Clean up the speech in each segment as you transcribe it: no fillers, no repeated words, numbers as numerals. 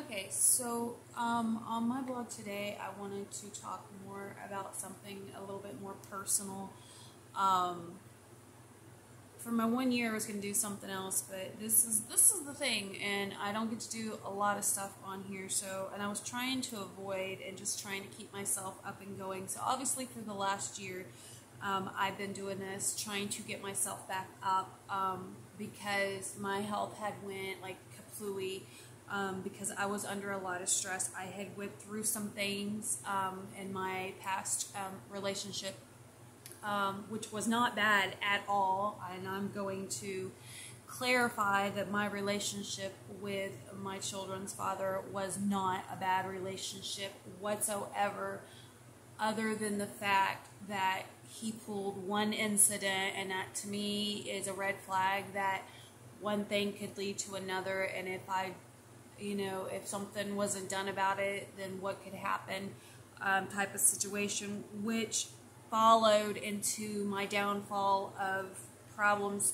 Okay, so on my blog today, I wanted to talk more about something a little bit more personal. Um, for my 1 year, I was going to do something else, but this is the thing, and I don't get to do a lot of stuff on here. And I was trying to avoid and just trying to keep myself up and going. So obviously, for the last year, I've been doing this, trying to get myself back up because my health had went like kaplooey. Because I was under a lot of stress. I had went through some things in my past relationship, which was not bad at all. And I'm going to clarify that my relationship with my children's father was not a bad relationship whatsoever, other than the fact that he pulled one incident, and that to me is a red flag that one thing could lead to another. And if something wasn't done about it, then what could happen type of situation, which followed into my downfall of problems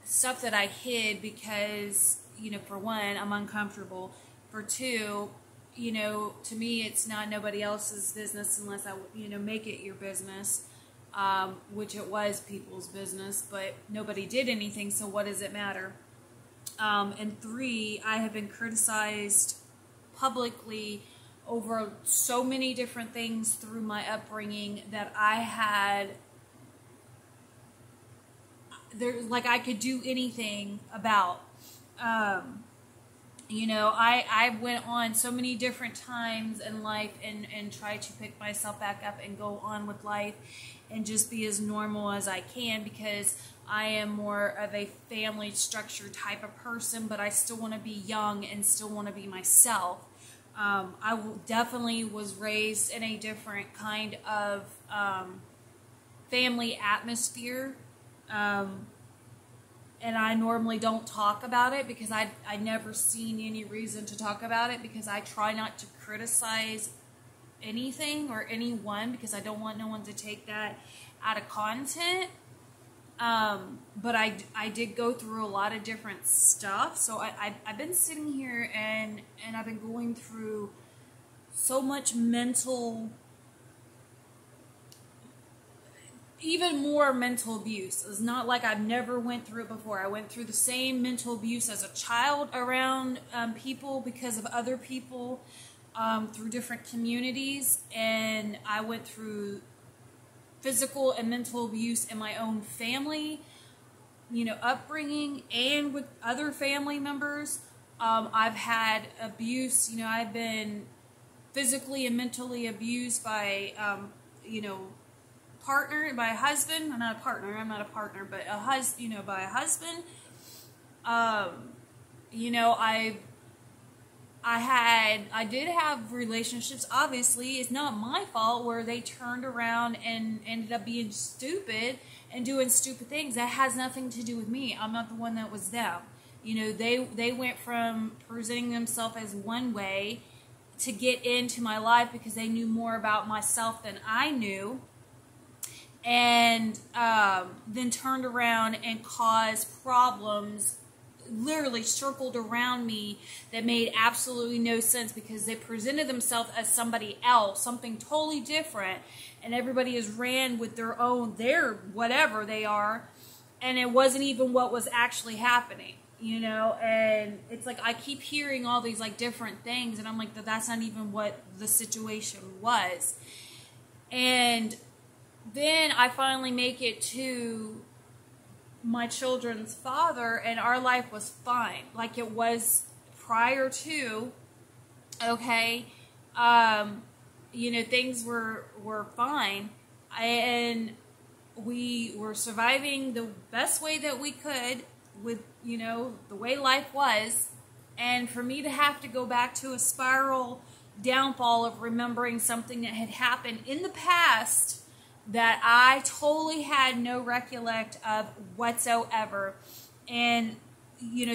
stuff that I hid because, for one, I'm uncomfortable. For two, to me, it's not nobody else's business unless I, make it your business, which it was people's business, but nobody did anything, so what does it matter? And three, I have been criticized publicly over so many different things through my upbringing that I could do anything about. I went on so many different times in life and tried to pick myself back up and go on with life and just be as normal as I can, because I am more of a family structure type of person, but I still want to be young and still want to be myself. I definitely was raised in a different kind of family atmosphere, and I normally don't talk about it because I never seen any reason to talk about it, because I try not to criticize anything or anyone because I don't want no one to take that out of content. But I did go through a lot of different stuff. So I've been sitting here and I've been going through so much even more mental abuse. It's not like I've never went through it before. I went through the same mental abuse as a child around people because of other people through different communities. And I went through physical and mental abuse in my own family, upbringing, and with other family members. I've had abuse. I've been physically and mentally abused by, by a husband. I'm not a partner, but by a husband. I did have relationships, obviously, it's not my fault, where they turned around and ended up being stupid and doing stupid things. That has nothing to do with me. I'm not the one that was them. They went from presenting themselves as one way to get into my life because they knew more about myself than I knew, and then turned around and caused problems, literally circled around me, that made absolutely no sense because they presented themselves as somebody else, something totally different, and everybody has ran with their whatever they are, and it wasn't even what was actually happening, and it's like I keep hearing all these like different things, and I'm like, that's not even what the situation was. And then I finally make it to my children's father, and our life was fine, like it was prior to. Okay, things were fine, and we were surviving the best way that we could with the way life was. And for me to have to go back to a spiral downfall of remembering something that had happened in the past that I totally had no recollect of whatsoever. And,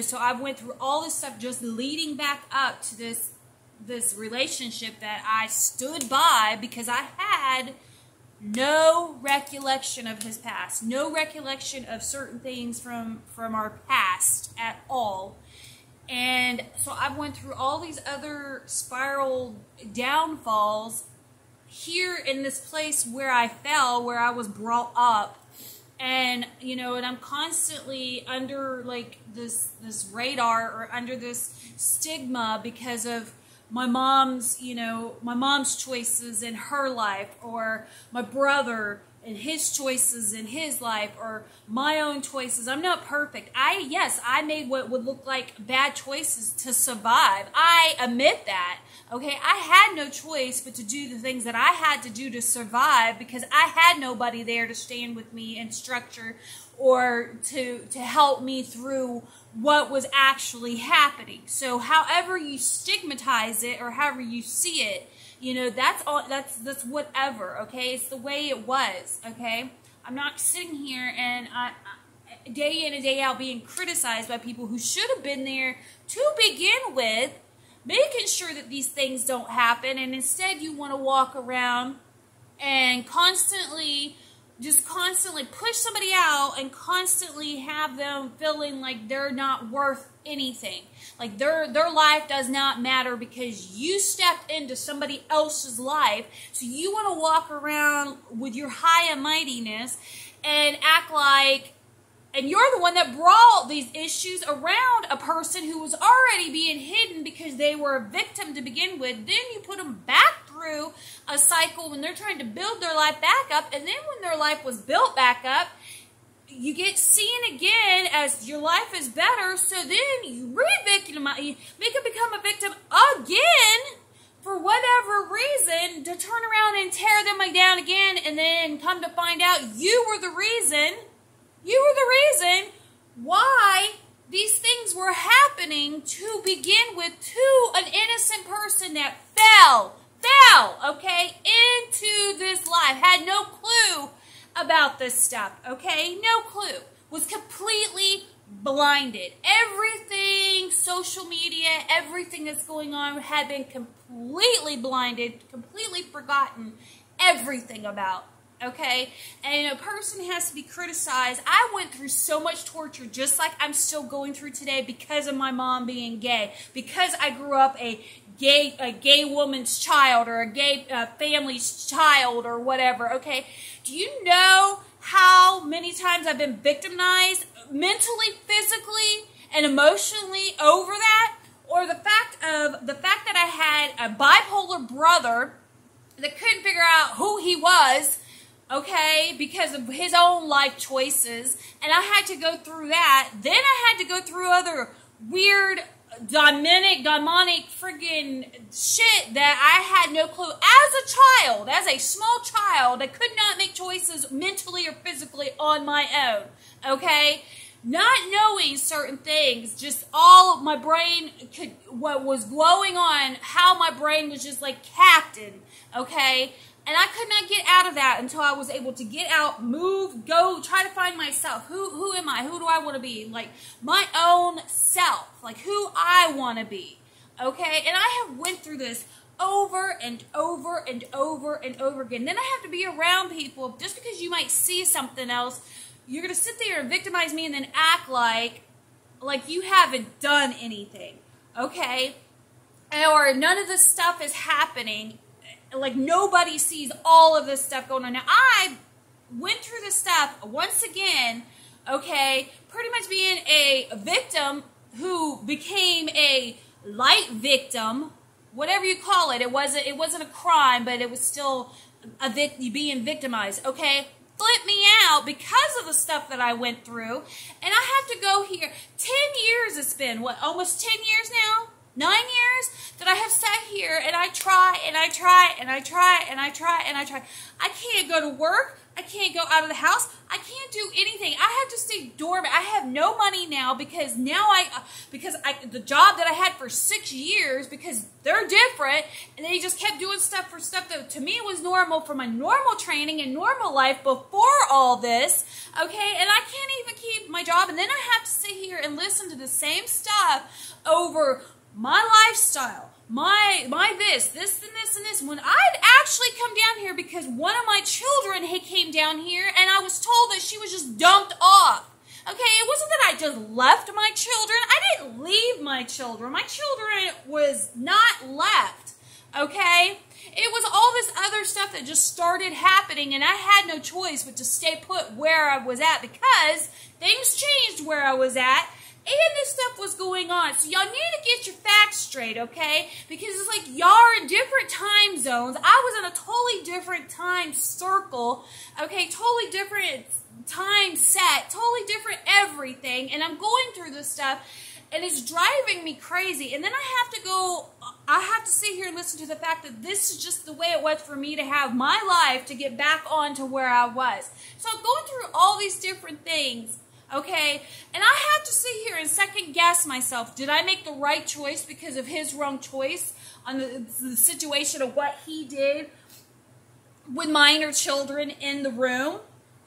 so I went through all this stuff just leading back up to this relationship that I stood by because I had no recollection of his past, no recollection of certain things from our past at all. And so I went through all these other spiral downfalls here in this place where I fell, where I was brought up. And, you know, and I'm constantly under like this radar, or under this stigma because of my mom's, you know, my mom's choices in her life, or my brother and his choices in his life, or my own choices. I'm not perfect. Yes, I made what would look like bad choices to survive. I admit that. Okay, I had no choice but to do the things that I had to do to survive, because I had nobody there to stand with me and structure, or to help me through what was actually happening. So however you stigmatize it, or however you see it, you know, that's all, that's whatever, okay? It's the way it was, okay? I'm not sitting here and I day in and day out being criticized by people who should have been there to begin with, making sure that these things don't happen, and instead you want to walk around and constantly push somebody out, and constantly have them feeling like they're not worth anything. Like their life does not matter because you stepped into somebody else's life. So you want to walk around with your high and mightiness and act like, and you're the one that brought these issues around a person who was already being hidden because they were a victim to begin with. Then you put them back through a cycle when they're trying to build their life back up. And then when their life was built back up, you get seen again as your life is better. So then you re-victimize, you make them become a victim again for whatever reason, to turn around and tear them down again. And then come to find out you were the reason. You were the reason why these things were happening to begin with, to an innocent person that fell, okay, into this life, had no clue about this stuff, okay, no clue, was completely blinded. Everything, social media, everything that's going on had been completely blinded, completely forgotten everything about. Okay, and a person has to be criticized. I went through so much torture, just like I'm still going through today, because of my mom being gay, because I grew up a gay woman's child, or a gay family's child, or whatever. Okay, do you know how many times I've been victimized mentally, physically, and emotionally over that? Or the fact that I had a bipolar brother that couldn't figure out who he was, okay, because of his own life choices, and I had to go through that. Then I had to go through other weird, demonic friggin' shit that I had no clue. As a child, as a small child, I could not make choices mentally or physically on my own, okay? Not knowing certain things, just all of my brain could, what was going on, how my brain was just like captain, okay? And I could not get out of that until I was able to get out, move, go, try to find myself. Who am I? Who do I want to be? Like, my own self. Like, who I want to be. Okay? And I have went through this over and over and over and over again. Then I have to be around people. Just because you might see something else, you're going to sit there and victimize me and then act like you haven't done anything. Okay? Or none of this stuff is happening. Like, nobody sees all of this stuff going on. Now, I went through this stuff once again, okay, pretty much being a victim who became a light victim, whatever you call it. It wasn't a crime, but it was still being victimized, okay? Flip me out because of the stuff that I went through. And I have to go here. 10 years it's been, what, almost 10 years now? 9 years that I have sat here and I try and I try and I try and I try and I try. I can't go to work. I can't go out of the house. I can't do anything. I have to stay dormant. I have no money now because the job that I had for 6 years, because they're different and they just kept doing stuff that to me was normal for my normal training and normal life before all this. Okay, and I can't even keep my job, and then I have to sit here and listen to the same stuff over my lifestyle, my this, and this, when I'd actually come down here because one of my children came down here and I was told that she was just dumped off. Okay, it wasn't that I just left my children. I didn't leave my my children. My children was not left, okay? It was all this other stuff that just started happening, and I had no choice but to stay put where I was at because things changed where I was at, and this stuff was going on. So y'all need to get your facts straight, okay? Because it's like y'all are in different time zones. I was in a totally different time circle, okay? Totally different time set, totally different everything, and I'm going through this stuff, and it's driving me crazy. And then I have to sit here and listen to the fact that this is just the way it was for me to have my life to get back on to where I was. So I'm going through all these different things, okay? And I have to sit here and second guess myself. Did I make the right choice because of his wrong choice on the situation of what he did with minor children in the room?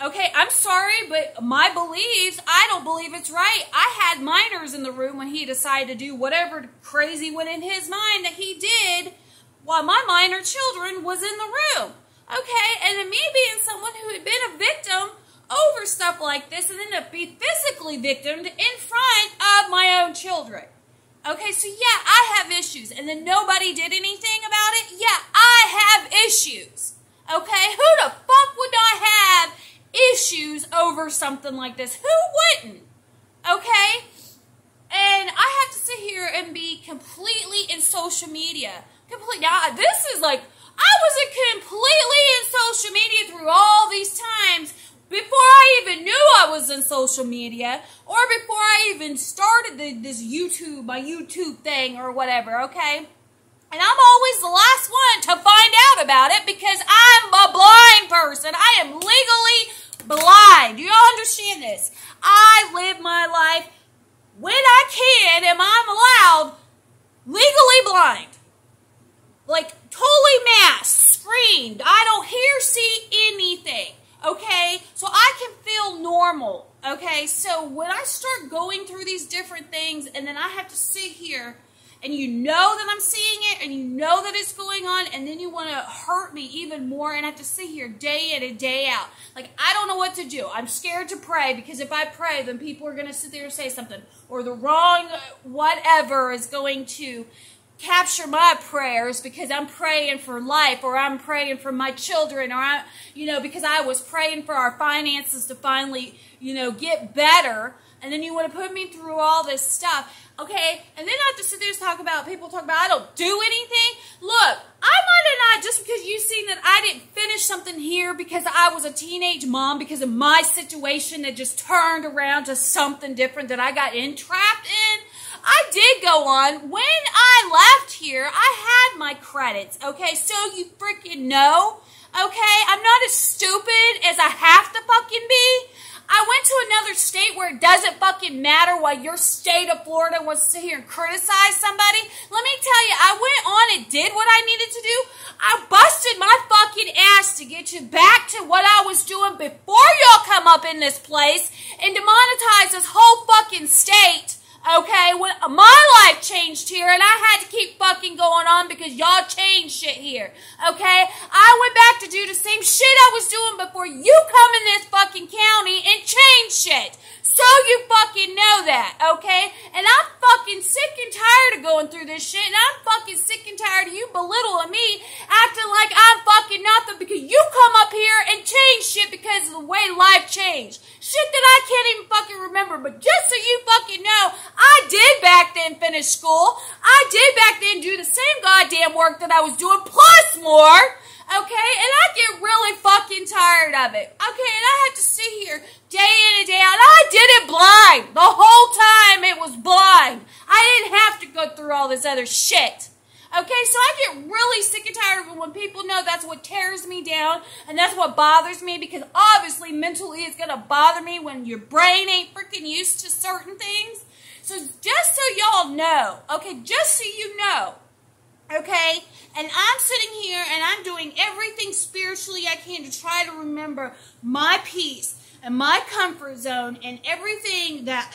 Okay, I'm sorry, but my beliefs, I don't believe it's right. I had minors in the room when he decided to do whatever crazy went in his mind that he did while my minor children was in the room. Okay, and then me being someone who had been a victim over stuff like this and ended up being physically victimed in front of my own children. Okay, so yeah, I have issues. And then nobody did anything about it? Yeah, I have issues. Okay, who the fuck would not have issues over something like this? Who wouldn't? Okay? And I have to sit here and be completely in social media. Now, this is like, I was completely in social media through all these times before I even knew I was in social media or before I even started this YouTube, my YouTube thing or whatever, okay? And I'm always the last one to find out about it because I'm a blind person. I am legally blind. Do you all understand this? I live my life when I can and I'm allowed legally blind. Like totally masked, screened. I don't hear, see anything. Okay? So I can feel normal. Okay? So when I start going through these different things and then I have to sit here and you know that I'm seeing it, and you know that it's going on, and then you want to hurt me even more, and I have to sit here day in and day out. Like, I don't know what to do. I'm scared to pray, because if I pray, then people are going to sit there and say something, or the wrong whatever is going to capture my prayers, because I'm praying for life, or I'm praying for my children, or because I was praying for our finances to finally, get better, and then you want to put me through all this stuff. Okay, and then I have to sit there and people talk about I don't do anything. Look, I might have not, just because you've seen that I didn't finish something here because I was a teenage mom because of my situation that just turned around to something different that I got entrapped in. I did go on. When I left here, I had my credits, okay? So you freaking know, okay? I'm not as stupid as I have to fucking be. I went to another state where it doesn't fucking matter why your state of Florida wants to sit here and criticize somebody. Let me tell you, I went on and did what I needed to do. I busted my fucking ass to get you back to what I was doing before y'all come up in this place and demonetize this whole fucking state. Okay, when my life changed here and I had to keep fucking going on because y'all changed shit here. Okay, I went back to do the same shit I was doing before you come in this fucking county and change shit. So you fucking know that, okay? And I'm fucking sick and tired of going through this shit, and I'm fucking sick and tired of you belittling me, acting like I'm fucking nothing because you come up here and change shit because of the way life changed. Shit that I can't even fucking remember, but just so you fucking know, I did back then finish school. I did back then do the same goddamn work that I was doing, plus more. Okay, and I get really fucking tired of it. Okay, and I have to sit here day in and day out. And I did it blind. The whole time it was blind. I didn't have to go through all this other shit. Okay, so I get really sick and tired of it when people know that's what tears me down and that's what bothers me, because obviously mentally it's going to bother me when your brain ain't freaking used to certain things. So just so y'all know, okay, just so you know, okay, and I'm sitting here and I'm doing everything spiritually I can to try to remember my peace and my comfort zone and everything that,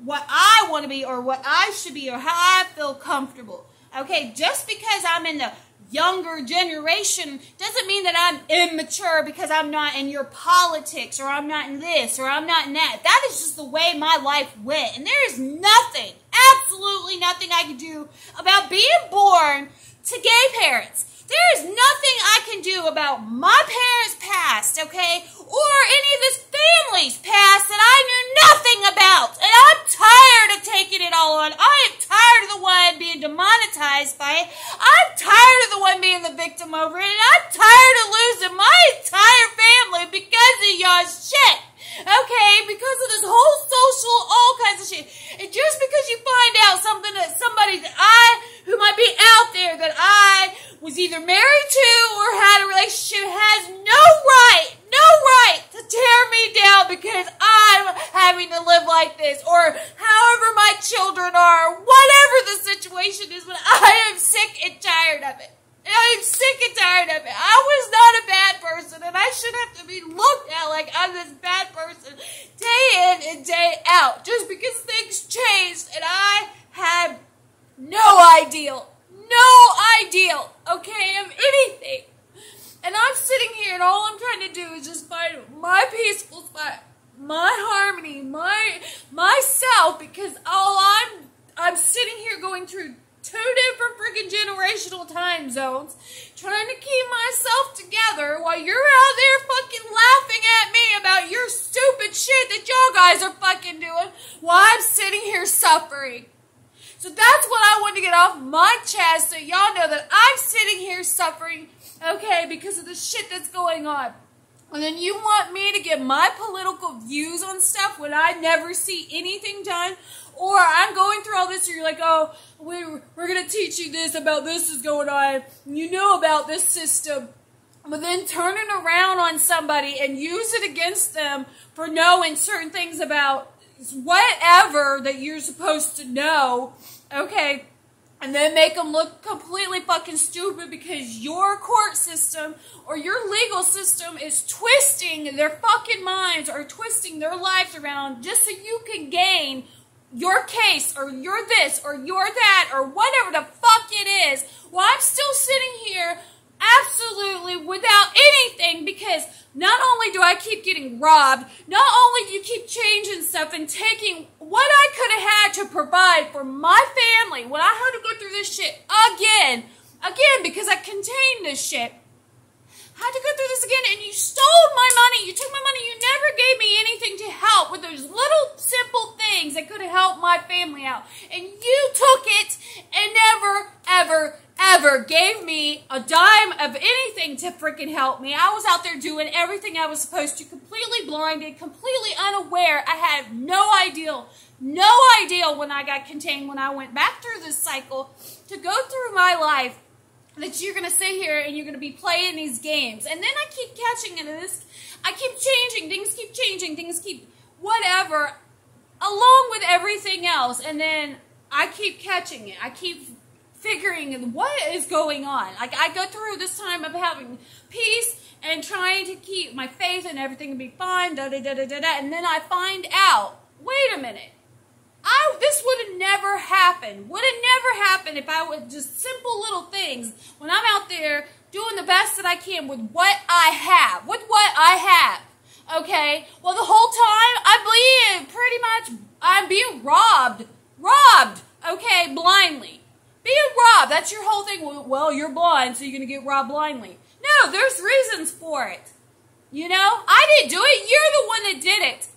what I want to be or what I should be or how I feel comfortable. Okay, just because I'm in the younger generation doesn't mean that I'm immature because I'm not in your politics or I'm not in this or I'm not in that. That is just the way my life went. And there is nothing, absolutely absolutely nothing I can do about being born to gay parents. There is nothing I can do about my parents' past, okay? Or any of this family's past that I knew nothing about. And I'm tired of taking it all on. I am tired of the one being demonetized by it. I'm tired of the one being the victim over it. And I'm tired of losing my entire family because of y'all's shit. Okay? Because of this whole social, all kinds of shit. And just because you find out something that somebody that who might be out there that I was either married to or had a relationship has no right to tear me down because I'm having to live like this, or however my children are, whatever the situation is, but I am sick and tired of it. I am sick and tired of it. I was not a bad person, and I shouldn't have to be looked at like I'm this bad person day in and day out just because things changed and I had no idea, okay, of anything. And I'm sitting here and all I'm trying to do is just find my peaceful spot, my harmony, myself, because all I'm sitting here going through 2 different freaking generational time zones, trying to keep myself together while you're out there fucking laughing at me about your stupid shit that y'all guys are fucking doing while I'm sitting here suffering. So that's what I wanted to get off my chest so y'all know that I'm sitting here suffering, okay, because of the shit that's going on. And then you want me to give my political views on stuff when I never see anything done? Or I'm going through all this and you're like, oh, we're going to teach you this about this is going on. You know about this system. But then turning around on somebody and use it against them for knowing certain things about whatever that you're supposed to know, okay, and then make them look completely fucking stupid because your court system or your legal system is twisting their fucking minds or twisting their lives around just so you can gain your case or you're this or you're that or whatever the fuck it is, while I'm still sitting here absolutely without anything because not only do I keep getting robbed, not only do you keep changing stuff and taking what I could have had to provide for my family when I had to go through this shit again, because I contained this shit. I had to go through this again, and you stole my money. You took my money. You never gave me anything to help with those little simple things that could have helped my family out. And you took it and never, ever gave me a dime of anything to freaking help me. I was out there doing everything I was supposed to, completely blinded, completely unaware. I had no idea when I got contained, when I went back through this cycle to go through my life, that you're going to sit here and you're going to be playing these games. And then I keep catching into this. I keep changing, things keep whatever, along with everything else. And then I keep catching it. I keep figuring what is going on. Like, I go through this time of having peace and trying to keep my faith and everything to be fine, and then I find out, wait a minute, this would have never happened. Would have never happened if I would just simple little things when I'm out there doing the best that I can with what I have. Okay? Well, the whole time, I believe pretty much I'm being robbed, okay, blindly. Being robbed, that's your whole thing. Well, you're blind, so you're going to get robbed blindly. No, there's reasons for it. You know? I didn't do it. You're the one that did it.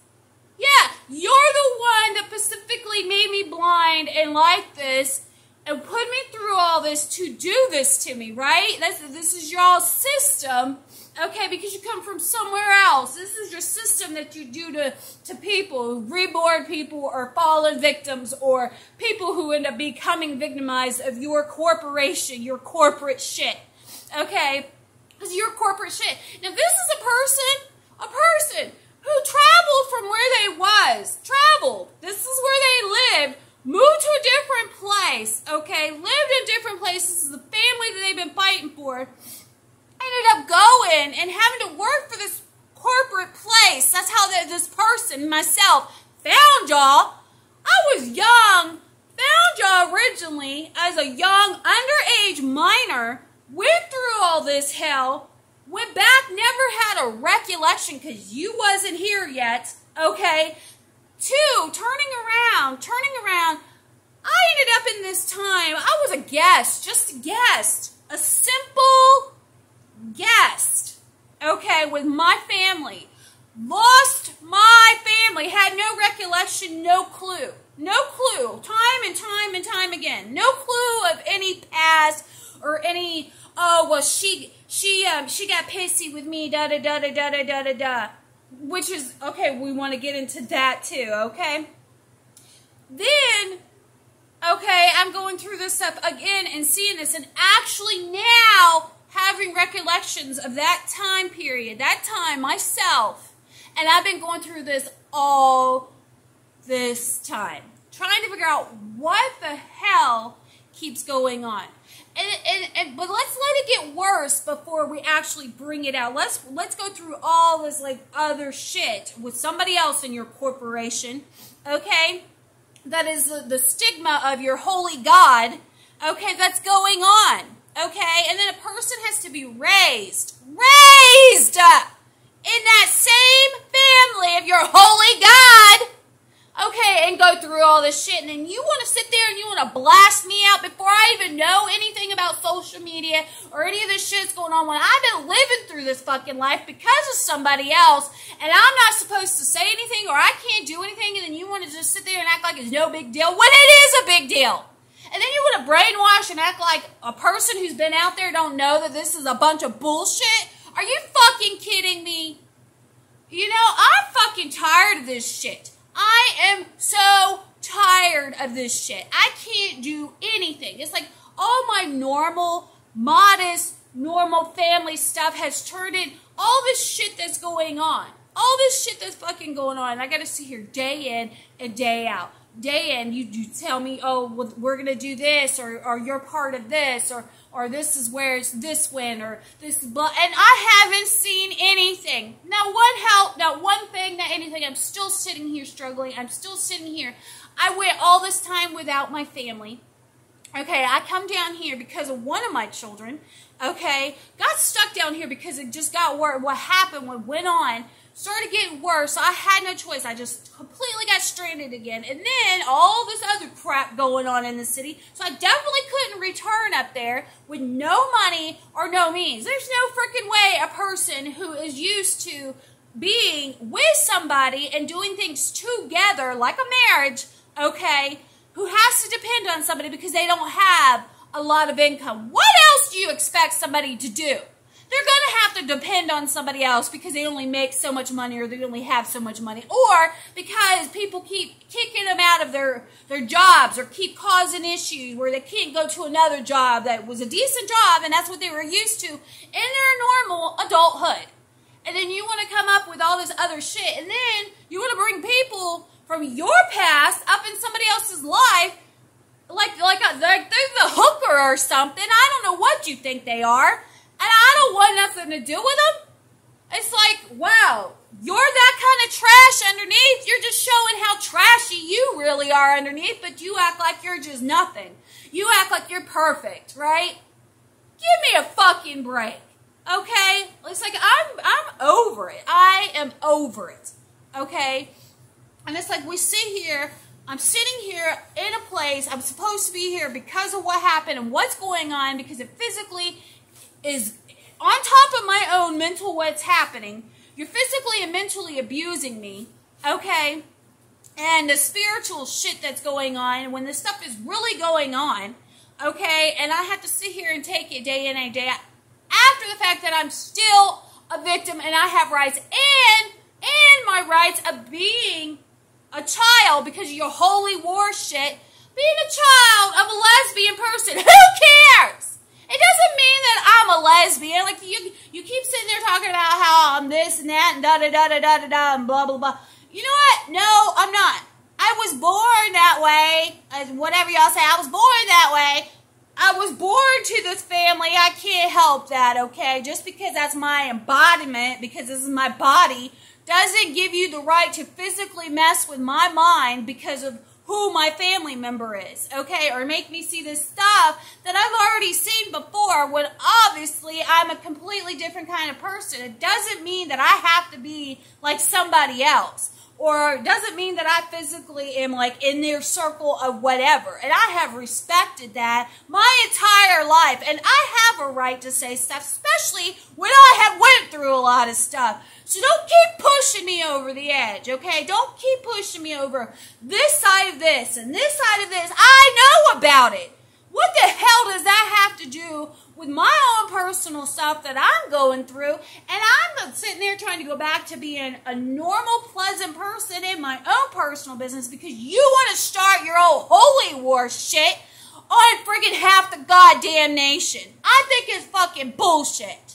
Yeah, you're the one that specifically made me blind and like this and put me through all this to do this to me, right? This is y'all's system, okay, because you come from somewhere else. This is your system that you do to people, reborn people or fallen victims or people who end up becoming victimized of your corporation, your corporate shit, okay? Because your corporate shit. Now, this is a person who traveled from where they was. This is where they lived. Moved to a different place, okay? Lived in different places. The family that they've been fighting for. Ended up going and having to work for this corporate place. That's how this person, myself, found y'all. I was young. Found y'all originally as a young, underage minor. Went through all this hell. Went back, never had a recollection because you wasn't here yet, okay? 2, turning around, I ended up in this time, I was a guest, just a guest, a simple guest, okay, with my family. Lost my family, had no recollection, no clue. No clue, time and time and time again. No clue of any past or any, oh, well, she got pissy with me, da-da-da-da-da-da-da-da. Which is, okay, we want to get into that too, okay? Then, okay, I'm going through this stuff again and seeing this, and actually now having recollections of that time period, that time myself, and I've been going through this all this time, trying to figure out what the hell keeps going on. But let's let it get worse before we actually bring it out. Let's go through all this like other shit with somebody else in your corporation, okay? That is the stigma of your holy God, okay, that's going on, okay? And then a person has to be raised in that same family of your holy God, okay, and go through all this shit, and then you want to sit there and you want to blast me out before I even know anything about social media or any of this shit's going on when I've been living through this fucking life because of somebody else, and I'm not supposed to say anything or I can't do anything, and then you want to just sit there and act like it's no big deal when it is a big deal. And then you want to brainwash and act like a person who's been out there don't know that this is a bunch of bullshit? Are you fucking kidding me? You know, I'm fucking tired of this shit. I am so tired of this shit. I can't do anything. It's like all my normal, modest, normal family stuff has turned in all this shit that's going on. All this shit that's fucking going on. And I got to sit here day in and day out. Day in, you tell me, oh, well, we're going to do this, or you're part of this, or this is where this went, or this blah, and I haven't seen anything. Not one help, not one thing, not anything. I'm still sitting here struggling. I'm still sitting here. I went all this time without my family. Okay, I come down here because of one of my children, okay, got stuck down here because it just got worse. What happened, what went on, started getting worse. So I had no choice. I just completely got stranded again. And then all this other crap going on in the city. So I definitely couldn't return up there with no money or no means. There's no freaking way a person who is used to being with somebody and doing things together like a marriage, okay, who has to depend on somebody because they don't have a lot of income. What else do you expect somebody to do? They're going to have to depend on somebody else because they only make so much money or they only have so much money, or because people keep kicking them out of their jobs or keep causing issues where they can't go to another job that was a decent job and that's what they were used to in their normal adulthood. And then you want to come up with all this other shit, and then you want to bring people from your past up in somebody else's life like they're the hooker or something. I don't know what you think they are. And I don't want nothing to do with them. It's like, wow, you're that kind of trash underneath. You're just showing how trashy you really are underneath, but you act like you're just nothing. You act like you're perfect, right? Give me a fucking break, okay? It's like, I'm over it. I am over it, okay? And it's like we sit here, I'm sitting here in a place, I'm supposed to be here because of what happened and what's going on, because it physically is on top of my own mental what's happening. You're physically and mentally abusing me, okay? And the spiritual shit that's going on, when this stuff is really going on, okay? And I have to sit here and take it day in and day out, after the fact that I'm still a victim and I have rights, and my rights of being a child because of your holy war shit, being a child of a lesbian person. Who cares? It doesn't mean that I'm a lesbian. Like, you keep sitting there talking about how I'm this and that and da-da-da-da-da-da and blah, blah, blah. You know what? No, I'm not. I was born that way. Whatever y'all say, I was born that way. I was born to this family. I can't help that, okay? Just because that's my embodiment, because this is my body, doesn't give you the right to physically mess with my mind because of who my family member is, okay? Or make me see this stuff that I've already seen before when obviously I'm a completely different kind of person. It doesn't mean that I have to be like somebody else. or doesn't mean that I physically am like in their circle of whatever. And I have respected that my entire life. And I have a right to say stuff, especially when I have went through a lot of stuff. So don't keep pushing me over the edge, okay? Don't keep pushing me over this side of this and this side of this. I know about it. What the hell does that have to do with my own personal stuff that I'm going through? And I'm sitting there trying to go back to being a normal, pleasant person in my own personal business because you want to start your own holy war shit on friggin' half the goddamn nation. I think it's fucking bullshit.